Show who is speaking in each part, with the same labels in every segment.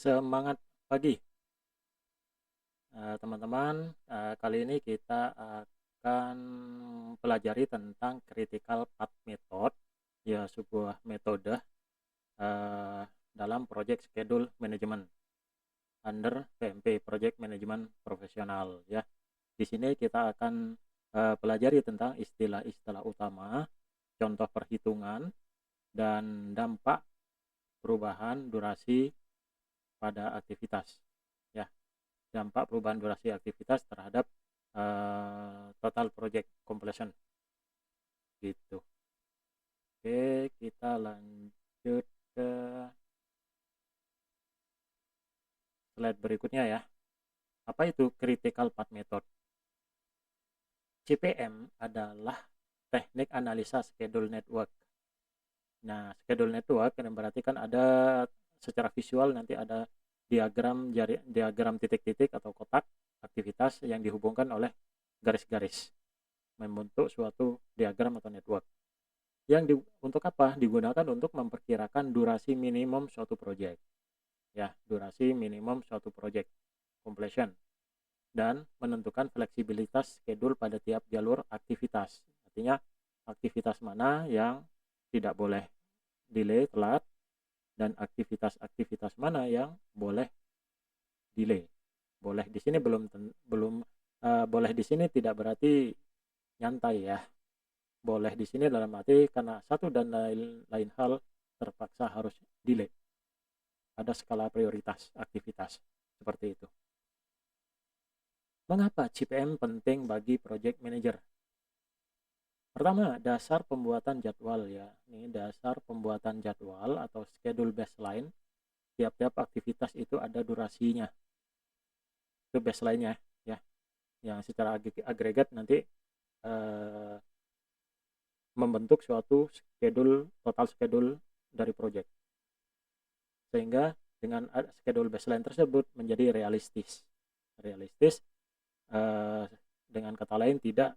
Speaker 1: Semangat pagi, teman-teman. Kali ini kita akan pelajari tentang critical path method, ya sebuah metode dalam project schedule management under PMP, Project Management Profesional. Ya, di sini kita akan pelajari tentang istilah-istilah utama, contoh perhitungan, dan dampak perubahan durasi pada aktivitas. Ya, dampak perubahan durasi aktivitas terhadap total project completion gitu. Oke, kita lanjut ke slide berikutnya ya. Apa itu critical path method? CPM adalah teknik analisa schedule network. Nah, schedule network yang berarti kan ada secara visual nanti ada diagram titik-titik atau kotak aktivitas yang dihubungkan oleh garis-garis membentuk suatu diagram atau network. Untuk apa? Digunakan untuk memperkirakan durasi minimum suatu proyek. Ya, durasi minimum suatu proyek completion dan menentukan fleksibilitas schedule pada tiap jalur aktivitas. Artinya aktivitas mana yang tidak boleh delay telat dan aktivitas-aktivitas mana yang boleh delay. Boleh di sini boleh di sini tidak berarti nyantai ya. Boleh di sini dalam arti karena satu dan lain hal terpaksa harus delay. Ada skala prioritas aktivitas seperti itu. Mengapa CPM penting bagi project manager? Pertama, dasar pembuatan jadwal ya. Ini dasar pembuatan jadwal atau schedule baseline. Tiap-tiap aktivitas itu ada durasinya. Itu baseline-nya ya. Yang secara agregat nanti membentuk suatu total schedule dari project. Sehingga dengan schedule baseline tersebut menjadi realistis. Dengan kata lain tidak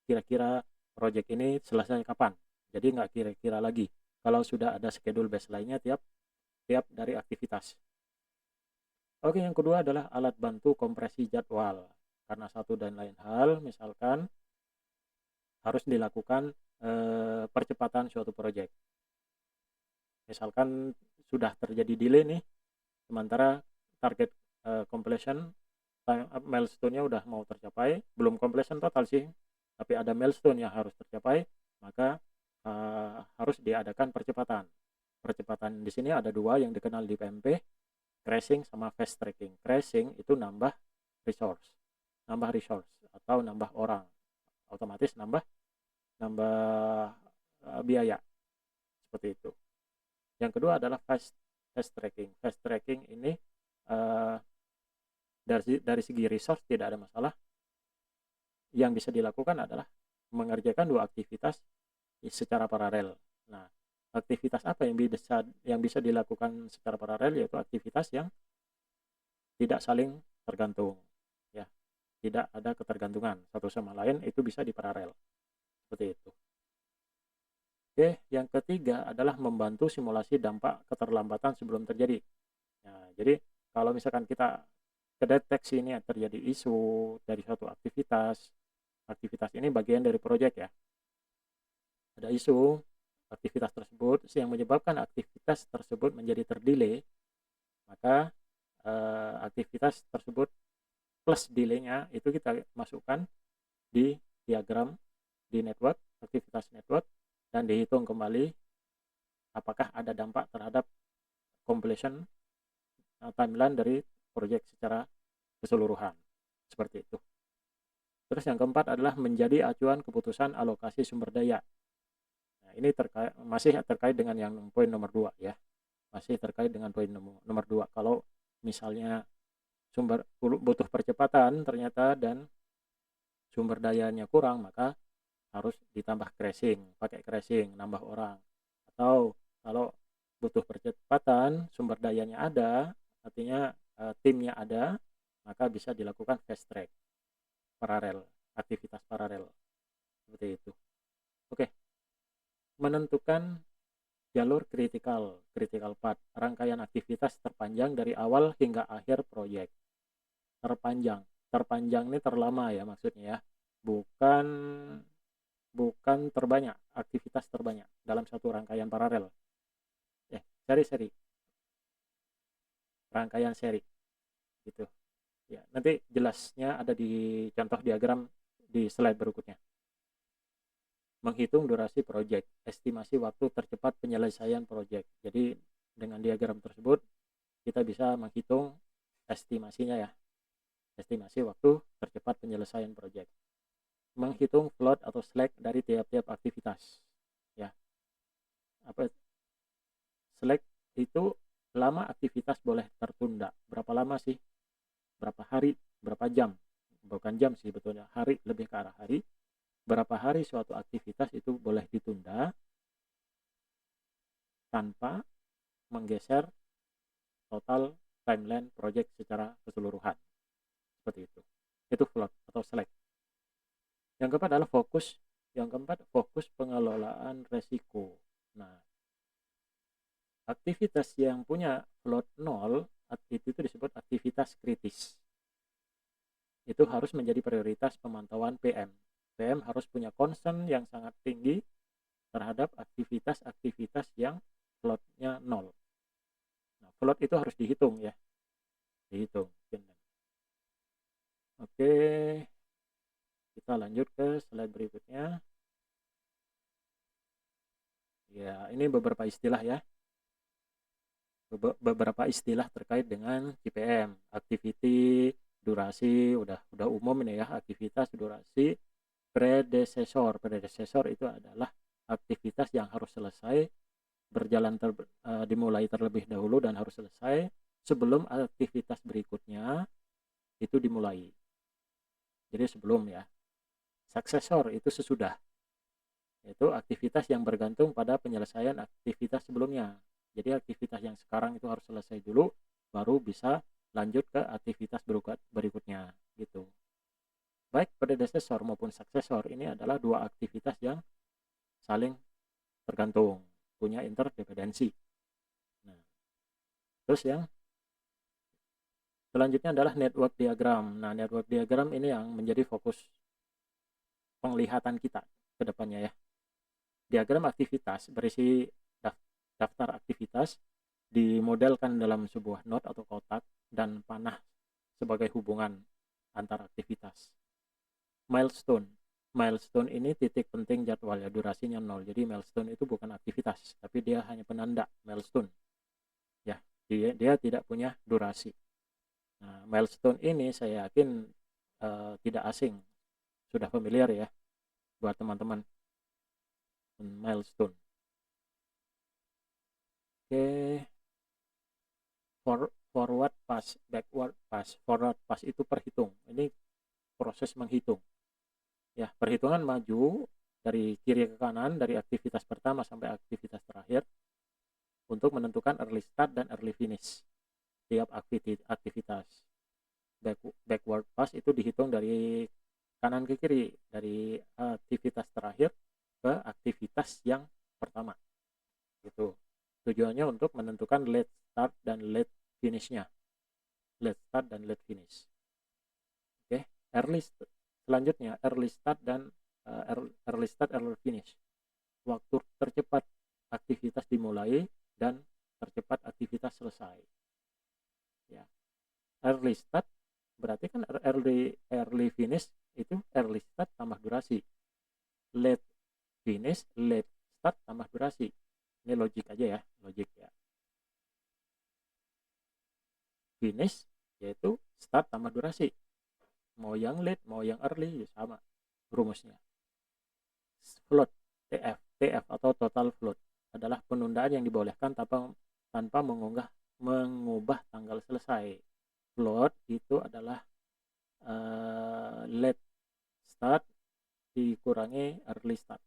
Speaker 1: kira-kira project ini selesai kapan. Jadi nggak kira-kira lagi. Kalau sudah ada schedule baseline-nya tiap dari aktivitas. Oke, yang kedua adalah alat bantu kompresi jadwal. Karena satu dan lain hal, misalkan harus dilakukan percepatan suatu project. Misalkan sudah terjadi delay nih, sementara target completion milestone-nya udah mau tercapai, belum completion total sih, tapi ada milestone yang harus tercapai, maka harus diadakan percepatan. Percepatan di sini ada dua yang dikenal di PMP, crashing sama fast tracking. Crashing itu nambah resource atau nambah orang, otomatis nambah biaya seperti itu. Yang kedua adalah fast tracking. Fast tracking ini dari segi resource tidak ada masalah. Yang bisa dilakukan adalah mengerjakan dua aktivitas secara paralel. Nah, aktivitas apa yang bisa dilakukan secara paralel, yaitu aktivitas yang tidak saling tergantung ya, tidak ada ketergantungan satu sama lain, itu bisa diparalel seperti itu. Oke, yang ketiga adalah membantu simulasi dampak keterlambatan sebelum terjadi. Nah, jadi kalau misalkan kita kedeteksi ini terjadi isu dari suatu aktivitas ini bagian dari proyek ya, ada isu aktivitas tersebut yang menyebabkan aktivitas tersebut menjadi terdelay, maka aktivitas tersebut plus delay-nya itu kita masukkan di diagram di network, aktivitas network, dan dihitung kembali apakah ada dampak terhadap completion timeline dari proyek secara keseluruhan. Seperti itu. Terus yang keempat adalah menjadi acuan keputusan alokasi sumber daya. Nah, ini masih terkait dengan yang poin nomor 2 ya. Masih terkait dengan poin nomor 2. Kalau misalnya butuh percepatan ternyata dan sumber dayanya kurang, maka harus ditambah pakai crashing, nambah orang. Atau kalau butuh percepatan, sumber dayanya ada, artinya timnya ada, maka bisa dilakukan fast track, paralel, aktivitas paralel, seperti itu. Oke, menentukan jalur critical path, rangkaian aktivitas terpanjang dari awal hingga akhir proyek. Terpanjang ini terlama ya maksudnya ya, bukan terbanyak, aktivitas terbanyak dalam satu rangkaian paralel. Seri rangkaian seri gitu ya. Nanti jelasnya ada di contoh diagram di slide berikutnya. Menghitung durasi proyek, estimasi waktu tercepat penyelesaian proyek. Jadi dengan diagram tersebut kita bisa menghitung estimasinya ya, estimasi waktu tercepat penyelesaian proyek. Menghitung float atau slack dari tiap-tiap aktivitas ya. Apa slack itu lama aktivitas boleh tertunda. Berapa lama sih? Berapa hari? Berapa jam? Bukan jam sih betulnya, hari, lebih ke arah hari. Berapa hari suatu aktivitas itu boleh ditunda tanpa menggeser total timeline project secara keseluruhan. Seperti itu. Itu float atau slack. Yang keempat adalah fokus. Yang keempat, fokus pengelolaan resiko. Nah, aktivitas yang punya float 0 itu disebut aktivitas kritis. Itu harus menjadi prioritas pemantauan PM. PM harus punya concern yang sangat tinggi terhadap aktivitas-aktivitas yang floatnya 0. Nah, float itu harus dihitung ya. Dihitung. Oke, kita lanjut ke slide berikutnya. Ya, ini beberapa istilah ya. Beberapa istilah terkait dengan CPM, activity, durasi, udah umum ini ya, aktivitas, durasi, predecessor itu adalah aktivitas yang harus selesai berjalan dimulai terlebih dahulu dan harus selesai sebelum aktivitas berikutnya itu dimulai. Jadi sebelum ya. Successor itu sesudah, yaitu aktivitas yang bergantung pada penyelesaian aktivitas sebelumnya. Jadi aktivitas yang sekarang itu harus selesai dulu baru bisa lanjut ke aktivitas berikutnya gitu. Baik predecessor maupun successor ini adalah dua aktivitas yang saling tergantung, punya interdependensi. Nah, terus yang selanjutnya adalah network diagram. Nah, network diagram ini yang menjadi fokus penglihatan kita ke depannya ya. Diagram aktivitas berisi daftar aktivitas dimodelkan dalam sebuah not atau kotak dan panah sebagai hubungan antar aktivitas. Milestone ini titik penting jadwal ya, durasinya 0. Jadi milestone itu bukan aktivitas, tapi dia hanya penanda milestone. Ya, dia tidak punya durasi. Nah, milestone ini saya yakin tidak asing, sudah familiar ya buat teman-teman. Milestone. Oke. Forward pass, backward pass. Forward pass itu perhitung. Ini proses menghitung. Ya, perhitungan maju dari kiri ke kanan dari aktivitas pertama sampai aktivitas terakhir untuk menentukan early start dan early finish tiap aktivitas. Backward pass itu dihitung dari kanan ke kiri, dari aktivitas terakhir ke aktivitas yang pertama. Gitu. Tujuannya untuk menentukan late start dan late finish-nya. Late start dan late finish. Oke, selanjutnya early start dan early finish. Waktu tercepat aktivitas dimulai dan tercepat aktivitas selesai. Ya. Early start berarti kan early finish itu early start tambah durasi. Late finish, late start tambah durasi. Ini logik aja ya, logik ya. Finish yaitu start tambah durasi. Mau yang late, mau yang early sama rumusnya. Float, TF atau total float adalah penundaan yang dibolehkan tanpa mengubah tanggal selesai. Float itu adalah late start dikurangi early start.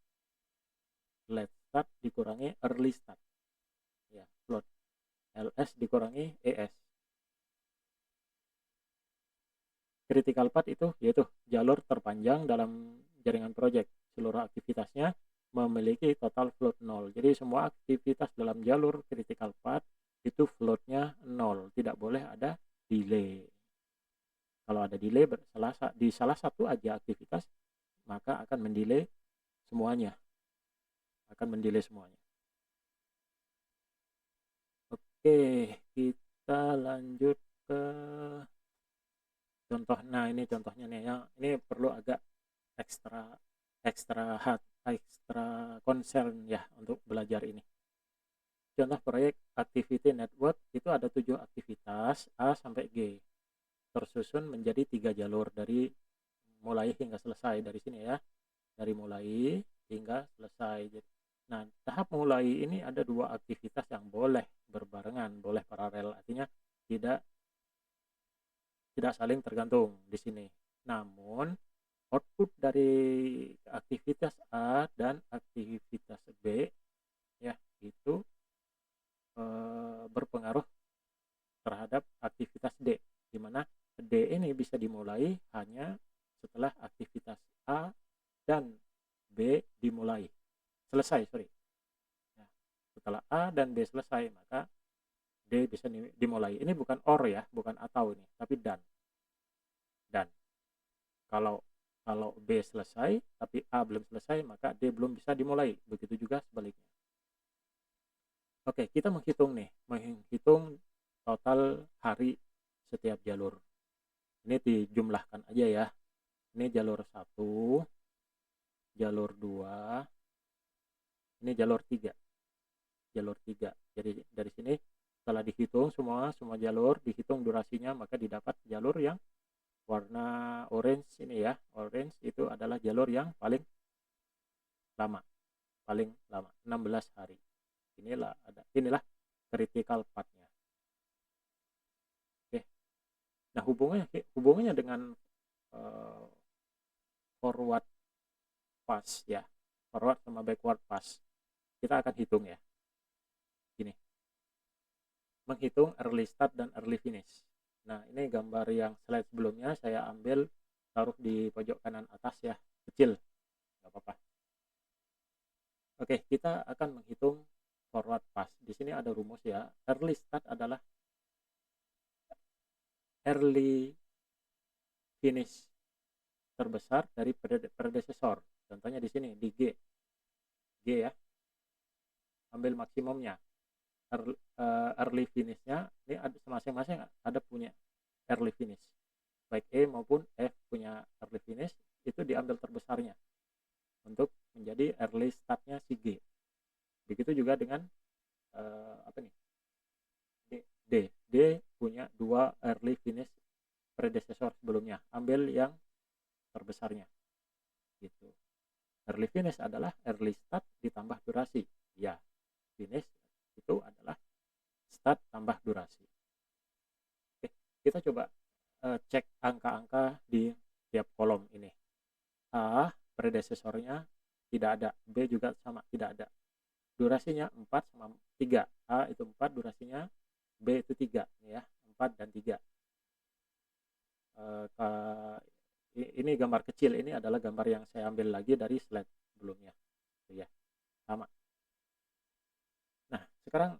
Speaker 1: Late start dikurangi early start. Ya, float. LS dikurangi ES. Critical path itu yaitu jalur terpanjang dalam jaringan proyek. Seluruh aktivitasnya memiliki total float 0. Jadi semua aktivitas dalam jalur critical path itu floatnya 0, tidak boleh ada delay. Kalau ada delay di salah satu aja aktivitas, maka akan mendelay semuanya. Oke, kita lanjut ke contoh. Nah, ini contohnya nih ya. Ini perlu agak ekstra ekstra concern ya untuk belajar ini. Contoh proyek activity network itu ada 7 aktivitas A sampai G, tersusun menjadi 3 jalur dari mulai hingga selesai. Dari sini ya, dari mulai hingga selesai. Nah, tahap mulai ini ada 2 aktivitas yang boleh berbarengan, boleh paralel, artinya tidak saling tergantung di sini. Namun output dari aktivitas A dan aktivitas B ya itu berpengaruh terhadap aktivitas D, di mana D ini bisa dimulai hanya setelah aktivitas A dan B selesai. Ya, setelah A dan B selesai, maka D bisa dimulai. Ini bukan or ya, bukan atau ini, tapi dan. Kalau B selesai tapi A belum selesai, maka D belum bisa dimulai. Begitu juga sebaliknya. Oke, kita menghitung total hari setiap jalur. Ini dijumlahkan aja ya. Ini jalur 1, jalur 2, ini jalur 3. Jadi dari sini setelah dihitung semua jalur, dihitung durasinya, maka didapat jalur yang warna orange ini ya. Orange itu adalah jalur yang paling lama 16 hari. Inilah critical path-nya. Oke. Nah, hubungannya dengan forward pass ya. Forward sama backward pass. Kita akan hitung ya. Gini. Menghitung early start dan early finish. Nah, ini gambar yang slide sebelumnya saya ambil, taruh di pojok kanan atas ya, kecil. Nggak apa-apa. Oke, kita akan menghitung forward pass. Di sini ada rumus ya. Early start adalah early finish terbesar dari predecessor. Contohnya di sini di G ya. Ambil maksimumnya. Early finish-nya ini masing-masing ada punya early finish. Baik E maupun F punya early finish, itu diambil terbesarnya untuk menjadi early start-nya si G. Begitu juga dengan D punya 2 early finish predecessor sebelumnya, ambil yang terbesarnya gitu. Early finish adalah early start ditambah durasi ya. Finish itu adalah start tambah durasi. Oke, kita coba cek angka-angka di tiap kolom ini. A predecesornya tidak ada, B juga sama tidak ada. Durasinya 4 sama 3. A itu 4 durasinya, B itu 3 ya, 4 dan 3. Ini gambar kecil, ini adalah gambar yang saya ambil lagi dari slide sebelumnya ya, sama. Nah, sekarang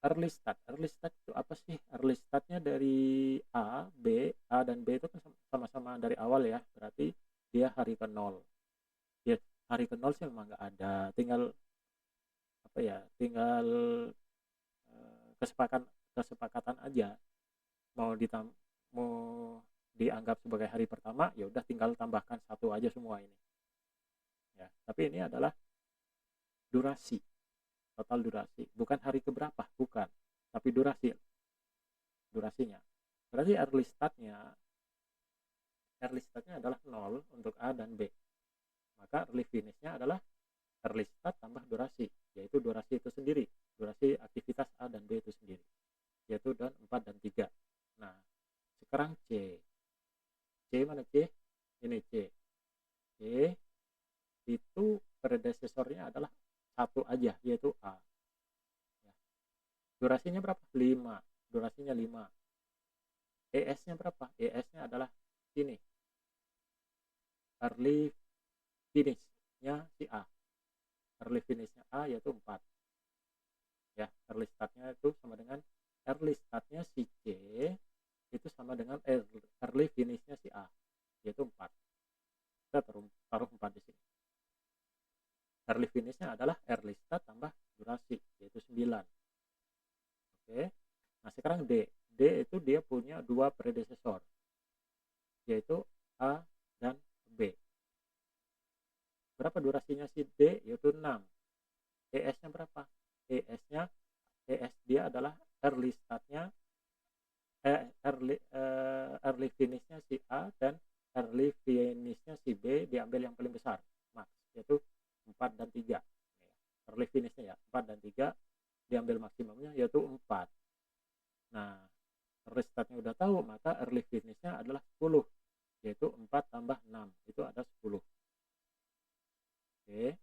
Speaker 1: early start itu apa sih? Early startnya dari A dan B itu kan sama-sama dari awal ya, berarti dia hari ke 0 ya. Hari ke 0 sih memang nggak ada, tinggal kesepakatan aja mau dianggap sebagai hari pertama, ya udah tinggal tambahkan 1 aja semua ini ya. Tapi ini adalah durasi, total durasi, bukan hari keberapa, bukan, tapi durasinya. Berarti early startnya adalah 0 untuk A dan B, maka early finishnya adalah early start tambah durasi, yaitu durasi itu sendiri, durasi aktivitas A dan B itu sendiri, yaitu 4 dan 3. Nah, sekarang C mana C? Ini C itu predecesornya adalah 1 aja, yaitu A. Durasinya berapa? 5. Durasinya 5. ES-nya berapa? ES-nya adalah ini, early finish-nya si A. early finishnya A yaitu 4 ya. Early startnya itu sama dengan early startnya si C itu sama dengan early finishnya si A yaitu 4. Kita taruh 4 di sini. Early finishnya adalah early start tambah durasi yaitu 9. Oke. Nah sekarang D itu dia punya dua predecessor yaitu A dan B. Berapa durasinya si D? Yaitu 6. ES-nya berapa? ES dia adalah early startnya early finishnya si A dan early finishnya si B diambil yang paling besar max yaitu 4 dan 3. Early finishnya ya 4 dan 3 diambil maksimumnya yaitu 4. Nah early startnya udah tahu, maka early finishnya adalah 10 yaitu 4 tambah 6 itu ada 10. Oke.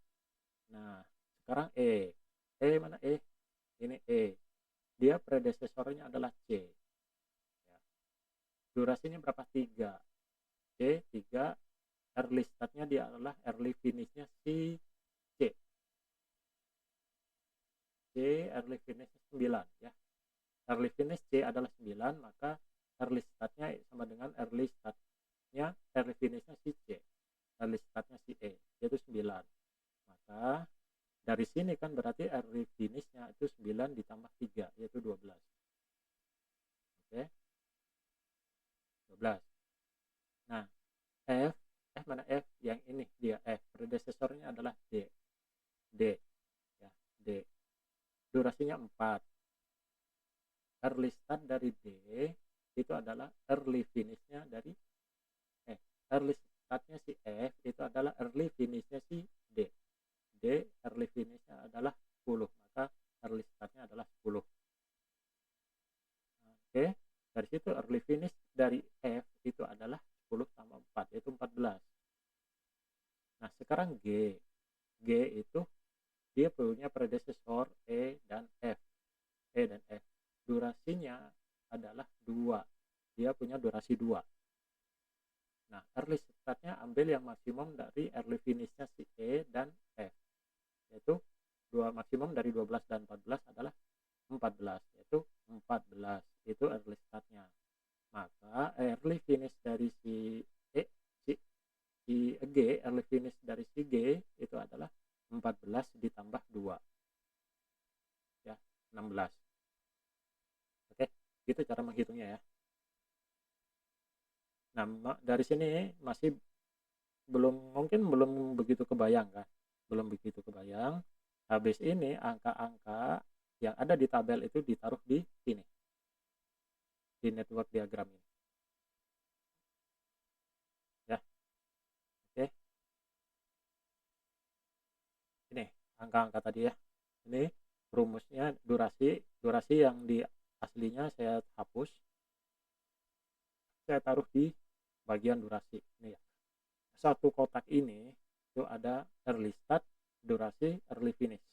Speaker 1: Nah sekarang mana ini dia predecessornya adalah C ya. Durasinya berapa? 3. C 3. Early startnya dia adalah early finishnya si C early finishnya 9 ya. Early finish C adalah 9, maka early startnya sama dengan early finishnya si C, early startnya si E yaitu 9. Maka dari sini kan berarti early finishnya itu 9 ditambah 3 yaitu 12. Oke. 12. Nah F mana F? Yang ini dia F, predecessornya adalah D ya. D durasinya 4. Early start dari D itu adalah early finishnya dari early startnya si F itu adalah early finishnya si D early finishnya adalah 10, maka early startnya adalah 10. Oke, dari situ early finish dari F itu adalah 10 tambah 4 yaitu 14. Nah sekarang G itu dia punya predecessor E dan F. Durasinya adalah 2, dia punya durasi 2. Nah early startnya ambil yang maksimum dari early finishnya si E dan F yaitu 2 maksimum dari 12 dan 14 adalah 14 yaitu 14 itu early startnya. Maka early finish dari si G, early finish dari si G itu adalah 14 ditambah 2 ya 16. Oke, gitu cara menghitungnya ya. Nah dari sini masih mungkin belum begitu kebayang kan, habis ini angka-angka yang ada di tabel itu ditaruh di sini di network diagram ini ya. Oke, ini angka-angka tadi ya, ini rumusnya. Durasi yang di aslinya saya hapus, saya taruh di bagian durasi ini ya. Satu kotak ini itu ada early start, durasi, early finish.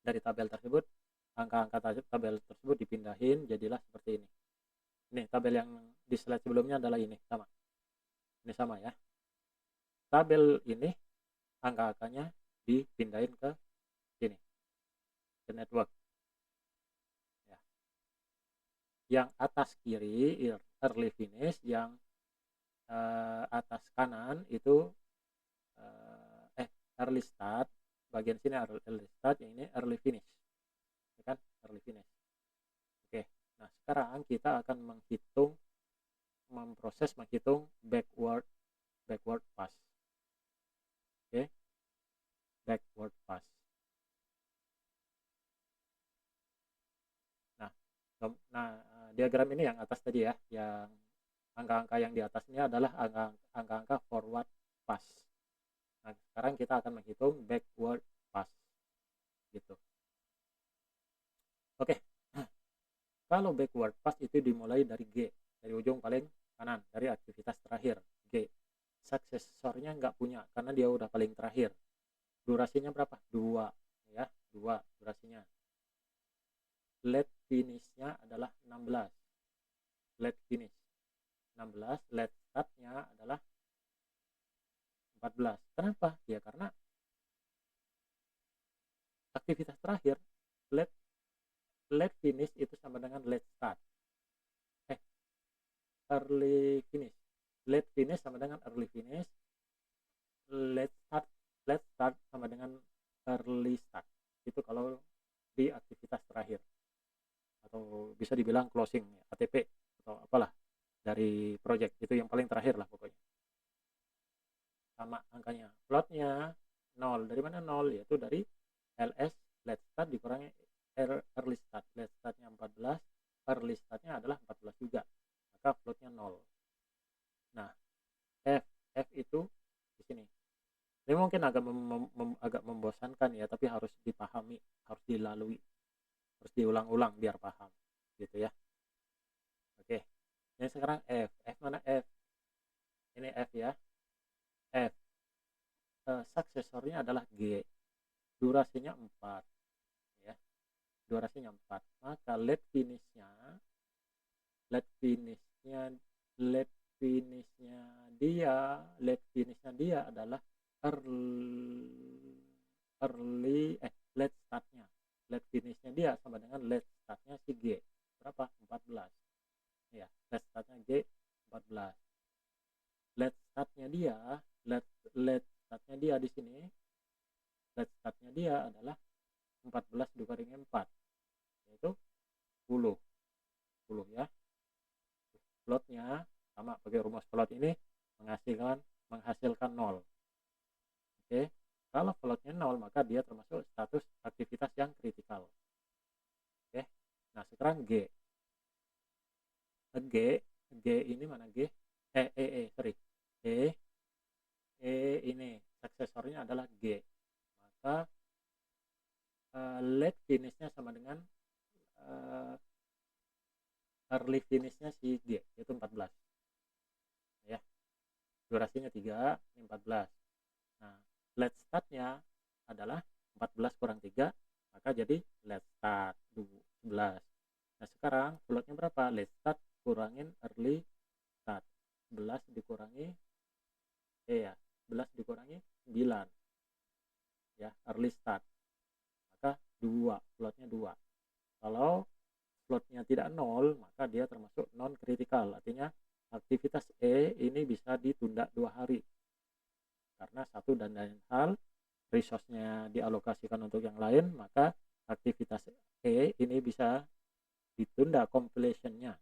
Speaker 1: Dari tabel tersebut, angka-angka tabel tersebut dipindahin jadilah seperti ini. Ini tabel yang di slide sebelumnya adalah ini sama. Ini sama ya. Tabel ini angka-angkanya dipindahin ke sini, ke network. Ya. Yang atas kiri early finish, yang atas kanan itu early start, bagian sini early start, yang ini early finish ya kan, early finish. Oke, nah sekarang kita akan menghitung backward pass. Oke, backward pass. Nah diagram ini yang atas tadi ya, yang angka-angka yang di atas ini adalah angka-angka forward pass. Nah sekarang kita akan menghitung backward pass gitu. Oke, kalau backward pass itu dimulai dari G, dari ujung paling kanan, dari aktivitas terakhir G. Suksesornya nggak punya karena dia udah paling terakhir. Durasinya berapa? 2 ya, 2 durasinya. Late finishnya adalah 16. Late finish 16, late startnya adalah 14. Kenapa? Ya karena aktivitas terakhir, let let finish itu sama dengan let start. Early finish. Late finish sama dengan early finish. Late start sama dengan early start. Itu kalau di aktivitas terakhir, atau bisa dibilang closing, ATP atau apalah dari project, itu yang paling terakhir lah pokoknya. Sama angkanya, floatnya 0. Dari mana 0? Yaitu dari LS late start dikurangi early start. Late startnya 14, early startnya adalah 14 juga, maka floatnya 0. Nah, F itu di sini. Ini mungkin agak membosankan ya, tapi harus dipahami, harus dilalui, harus diulang-ulang biar paham, gitu ya. Oke, ini sekarang F. F mana F? Ini F ya. F. Suksesornya adalah G. Durasinya 4. Ya. Durasinya 4. Maka late finishnya dia adalah late startnya. Late finishnya dia sama dengan late startnya si G. Berapa? 14. Ya, late startnya G 14. Late startnya dia di sini. Late startnya dia adalah 14 dikurangi 4, yaitu 10. 10 ya. Floatnya sama pakai rumus float ini menghasilkan 0. Oke. Kalau floatnya 0, maka dia termasuk status aktivitas yang kritikal. Oke. Nah, sekarang G. G ini mana G? Sorry. Ini suksesornya adalah G. Maka late finishnya sama dengan early finishnya si G, yaitu 14. Ya. Durasinya 3, ini 14. Nah, late startnya adalah 14 kurang 3, maka jadi late start 11. Nah, sekarang floatnya berapa? Late start kurangin early start. 11 dikurangi 11 dikurangi 9. Ya, early start. Maka 2, floatnya 2. Kalau floatnya tidak 0, maka dia termasuk non kritikal. Artinya aktivitas E ini bisa ditunda 2 hari. Karena satu dan lain hal, resource-nya dialokasikan untuk yang lain, maka aktivitas E ini bisa ditunda completion-nya.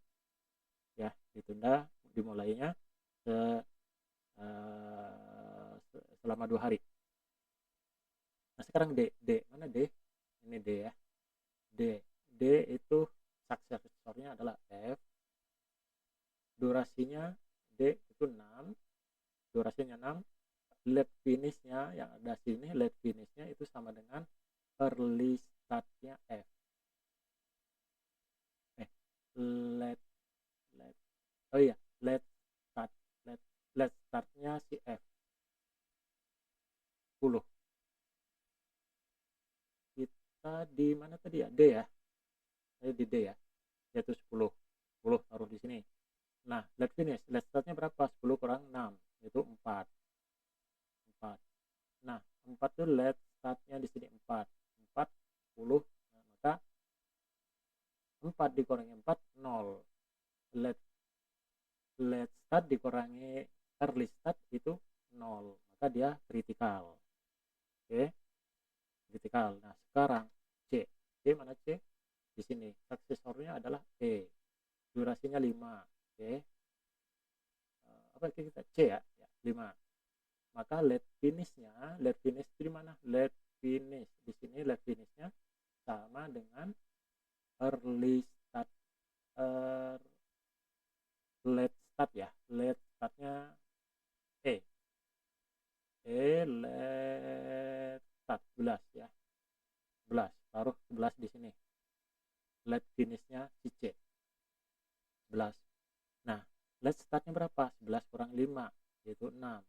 Speaker 1: Ya, ditunda dimulainya selama 2 hari. Nah, sekarang D. Mana D? Ini D ya. D itu suksesornya adalah F. Durasinya D itu 6. Durasinya 6. Late finishnya yang ada sini, late finishnya itu sama dengan early startnya F. Late oh iya, late startnya si F 10. Kita di mana tadi ya? D ya. Di D ya. Yaitu 10 taruh di sini. Nah, late finish, late startnya berapa? 10 kurang 6, yaitu 4. Nah, 4 itu late startnya di sini 4. 10. Nah, maka 4 dikurangi 4, 0. Late start dikurangi early start itu 0. Maka dia kritikal. Oke. Kritikal. Nah, sekarang C. Mana C? Di sini. Suksesornya adalah E. Durasinya 5. Oke. Apa kita? C ya? 5. Maka late finish itu di mana? Late finish di sini, late finishnya sama dengan early start. Late start ya, late startnya late start 11 ya, 11 taruh 11 di sini. Late finishnya si C 11. Nah, late startnya berapa? 11 kurang 5, yaitu 6. Nah,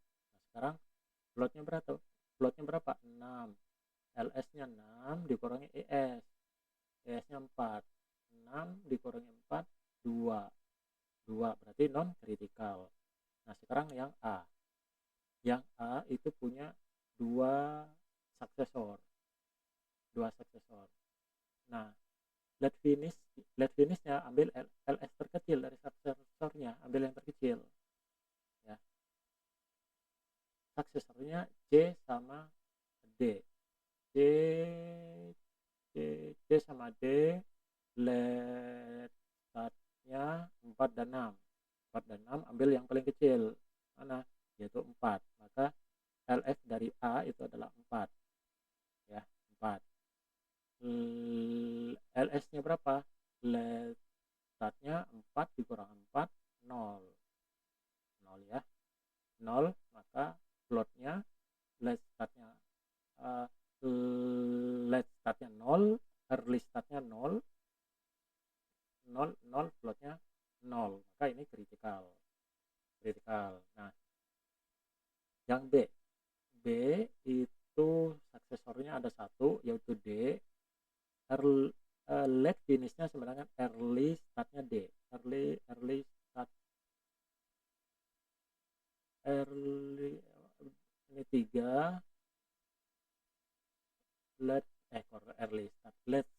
Speaker 1: sekarang floatnya berapa? 6. LS-nya 6 dikurangi ES. ES-nya 4. 6 dikurangi 4, 2. 2 berarti non kritikal. Nah, sekarang yang A. Yang A itu punya 2 suksesor. 2 suksesor. Nah, late finishnya ambil LS terkecil dari suksesornya, ambil yang terkecil ya. Suksesornya C sama D. C sama D, late startnya 4 dan 6. 4 dan 6 ambil yang paling kecil. Mana? Yaitu 4. Maka LF dari A itu adalah 4. Ya, 4. LS-nya berapa? Late startnya 4 dikurang 4, 0. 0 ya. 0, maka floatnya late startnya late startnya 0, early startnya 0, 0 floatnya 0, maka ini kritikal. Nah, yang B itu suksesornya ada satu, yaitu D. Late finishnya sebenarnya early startnya D. Early start ini 3, early start, late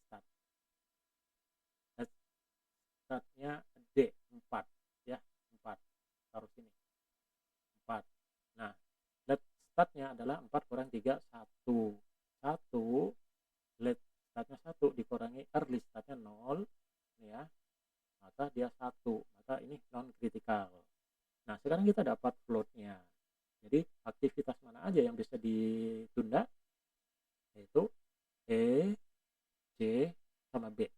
Speaker 1: startnya D 4 ya, 4 taruh sini 4. Nah, late startnya adalah 4 kurang 3, 1. Late startnya 1 dikurangi early startnya 0 ya, maka dia 1, maka ini non kritikal. Nah, sekarang kita dapat floatnya. Jadi aktivitas mana aja yang bisa ditunda, yaitu E, C, sama B.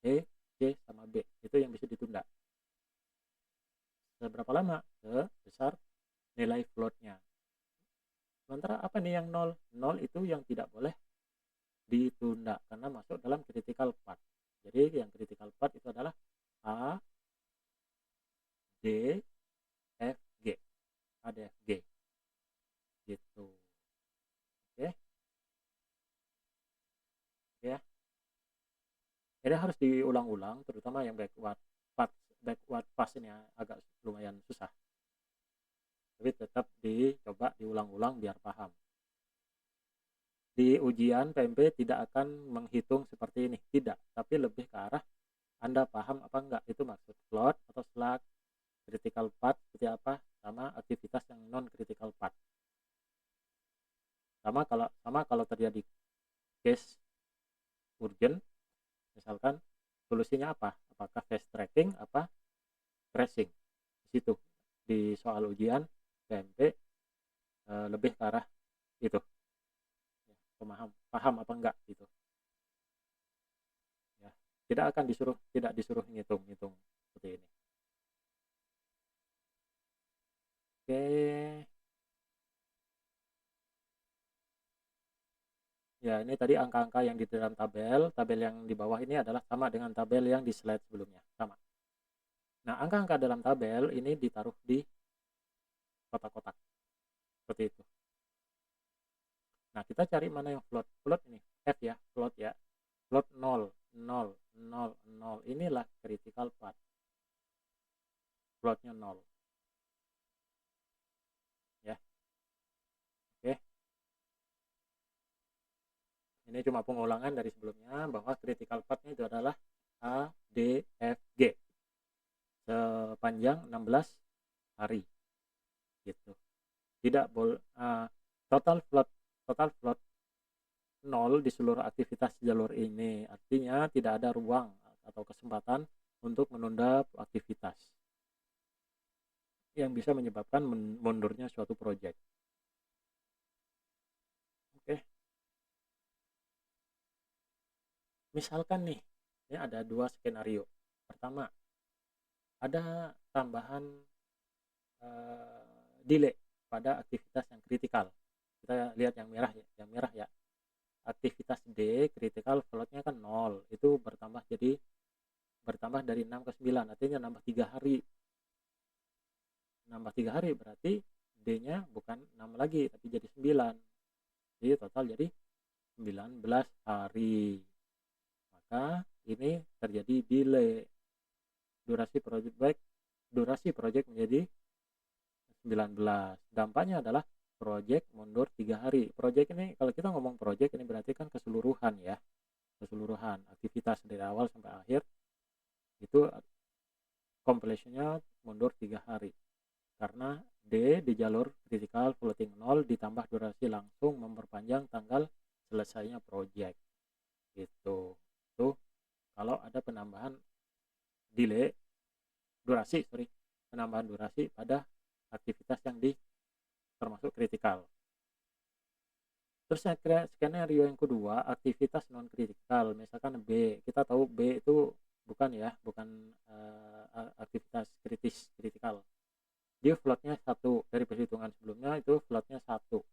Speaker 1: E, C, sama B itu yang bisa ditunda. Seberapa lama? Sebesar nilai floatnya. Sementara apa nih yang 0? 0 itu yang tidak boleh ditunda karena masuk dalam critical path. Jadi yang critical path itu adalah A, D, F, G. A, D, F, G. Gitu. Oke. Ya. Jadi harus diulang-ulang, terutama yang backward pass ini agak lumayan susah. Tapi tetap dicoba diulang-ulang biar paham. Di ujian PMP tidak akan menghitung seperti ini, tidak, tapi lebih ke arah Anda paham apa enggak itu maksud float atau slack, critical path seperti apa, sama aktivitas yang non critical path. Sama kalau terjadi case urgent, misalkan solusinya apa? Apakah fast tracking apa crashing? Di situ di soal ujian PMP lebih ke arah itu. Paham apa enggak gitu. Ya. Tidak disuruh ngitung-ngitung seperti ini. Oke. Ya, ini tadi angka-angka yang di dalam tabel yang di bawah ini adalah sama dengan tabel yang di slide sebelumnya, sama. Nah, angka-angka dalam tabel ini ditaruh di kotak-kotak seperti itu. Nah, kita cari mana yang float. Float ini F ya, float ya. Float 0, 0, 0, 0. Inilah critical path. Floatnya 0. Ya. Oke. Ini cuma pengulangan dari sebelumnya bahwa critical path-nya itu adalah A, D, F, G. Sepanjang 16 hari. Gitu. Tidak boleh total float 0 di seluruh aktivitas jalur ini. Artinya tidak ada ruang atau kesempatan untuk menunda aktivitas yang bisa menyebabkan mundurnya suatu proyek. Oke. Misalkan nih, ini ada 2 skenario. Pertama, ada tambahan delay pada aktivitas yang kritikal. Kita lihat yang merah ya. Aktivitas D kritikal floatnya kan 0, itu bertambah dari 6 ke 9, artinya nambah 3 hari. Nambah 3 hari berarti D-nya bukan 6 lagi tapi jadi 9. Jadi total jadi 19 hari. Maka ini terjadi delay. Durasi project menjadi 19. Dampaknya adalah project mundur 3 hari. Project ini kalau kita ngomong project ini berarti kan keseluruhan ya, keseluruhan aktivitas dari awal sampai akhir itu completionnya mundur 3 hari. Karena D di jalur kritikal floating 0 ditambah durasi langsung memperpanjang tanggal selesainya project. Gitu. Itu kalau ada penambahan delay penambahan durasi pada aktivitas yang termasuk kritikal. Terus skenario yang kedua, aktivitas non kritikal. Misalkan B, kita tahu B itu bukan aktivitas kritikal. Dia floatnya 1, dari perhitungan sebelumnya itu floatnya 1,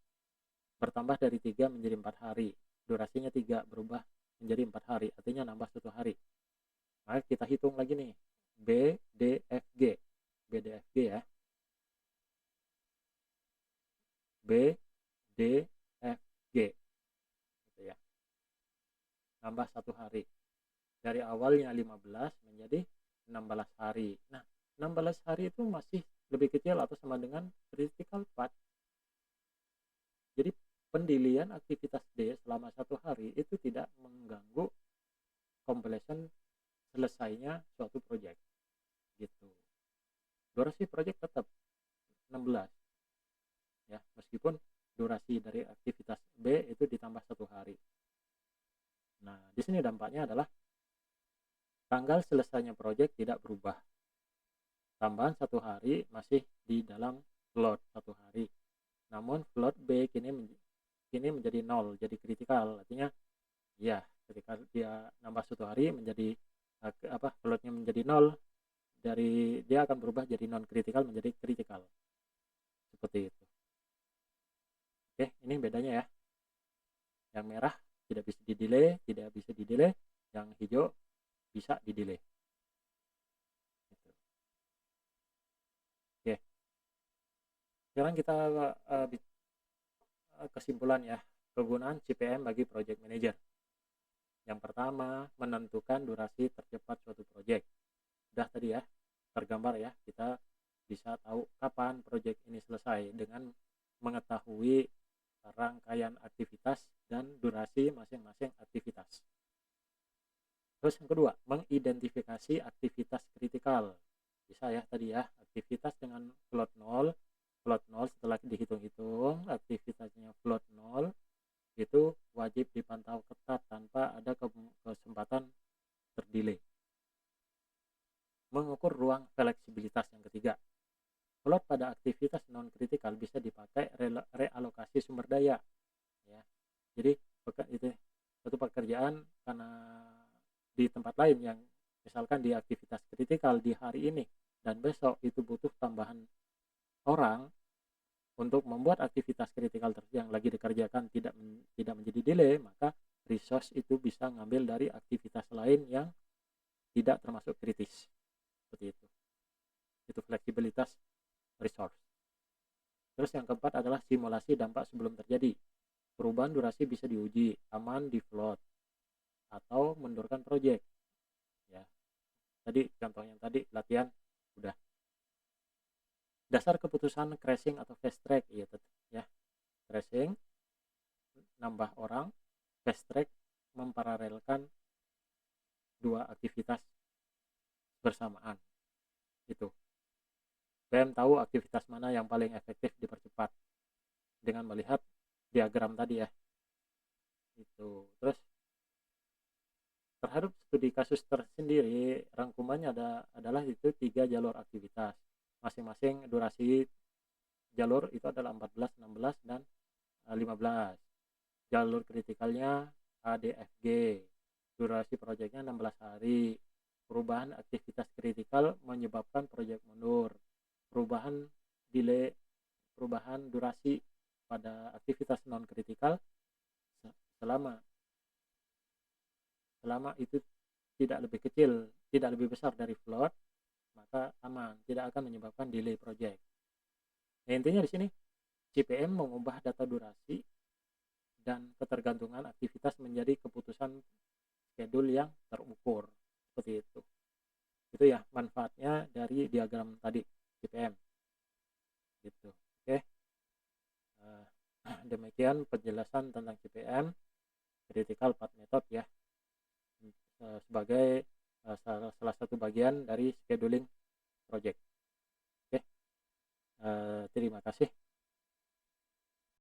Speaker 1: bertambah dari 3 menjadi 4 hari, durasinya 3 berubah menjadi 4 hari, artinya nambah 1 hari. Maka kita hitung lagi nih, B, D, F, G. B, D, F, G ya. B, D, F, G. Gitu ya. Nambah 1 hari. Dari awalnya 15 menjadi 16 hari. Nah, 16 hari itu masih lebih kecil atau sama dengan critical path. Jadi pendilian aktivitas D selama 1 hari itu tidak mengganggu completion selesainya suatu project. Gitu. Durasi project tetap 16 ya, meskipun durasi dari aktivitas B itu ditambah 1 hari. Nah, di sini dampaknya adalah tanggal selesainya project tidak berubah. Tambahan 1 hari masih di dalam float 1 hari. Namun float B kini menjadi 0, jadi kritikal. Artinya ya, ketika dia nambah 1 hari menjadi floatnya menjadi 0, dari dia akan berubah jadi non kritikal menjadi kritikal. Seperti itu. Oke, ini bedanya ya. Yang merah tidak bisa di-delay, yang hijau bisa di-delay. Gitu. Oke. Sekarang kita kesimpulan ya, kegunaan CPM bagi project manager. Yang pertama, menentukan durasi tercepat suatu project. Udah tadi ya, tergambar ya, kita bisa tahu kapan project ini selesai dengan mengetahui rangkaian aktivitas dan durasi masing-masing aktivitas. Terus yang kedua, mengidentifikasi aktivitas kritikal. Bisa ya tadi ya, aktivitas dengan float 0 setelah dihitung-hitung aktivitasnya float 0 itu wajib dipantau ketat tanpa ada kesempatan terdelay. Mengukur ruang fleksibilitas yang ketiga. Float pada aktivitas non kritikal bisa dipakai realokasi sumber daya ya. Jadi itu satu pekerjaan karena di tempat lain yang misalkan di aktivitas kritikal di hari ini dan besok itu butuh tambahan orang untuk membuat aktivitas kritikal yang lagi dikerjakan tidak menjadi delay, maka resource itu bisa ngambil dari aktivitas lain yang tidak termasuk kritis. Seperti itu. Itu fleksibilitas resource. Terus yang keempat adalah simulasi dampak sebelum terjadi. Perubahan durasi bisa diuji aman di float atau mundurkan project. Ya. Tadi contoh yang tadi latihan udah. Dasar keputusan crashing atau fast track ya. Crashing nambah orang, fast track memparalelkan dua aktivitas bersamaan. Itu. PM tahu aktivitas mana yang paling efektif dipercepat dengan melihat diagram tadi ya. Itu. Terus terhadap studi kasus tersendiri, rangkumannya adalah itu 3 jalur aktivitas. Masing-masing durasi jalur itu adalah 14, 16, dan 15. Jalur kritikalnya ADFG. Durasi proyeknya 16 hari. Perubahan aktivitas kritikal menyebabkan proyek mundur. Perubahan durasi pada aktivitas non kritikal selama itu tidak lebih besar dari float, maka aman, tidak akan menyebabkan delay project. Nah, intinya di sini CPM mengubah data durasi dan ketergantungan aktivitas menjadi keputusan schedule yang terukur. Seperti itu. Itu ya manfaatnya dari diagram tadi CPM. Gitu. Oke. demikian penjelasan tentang CPM, Critical Path Method ya, sebagai salah satu bagian dari scheduling project. Oke, terima kasih.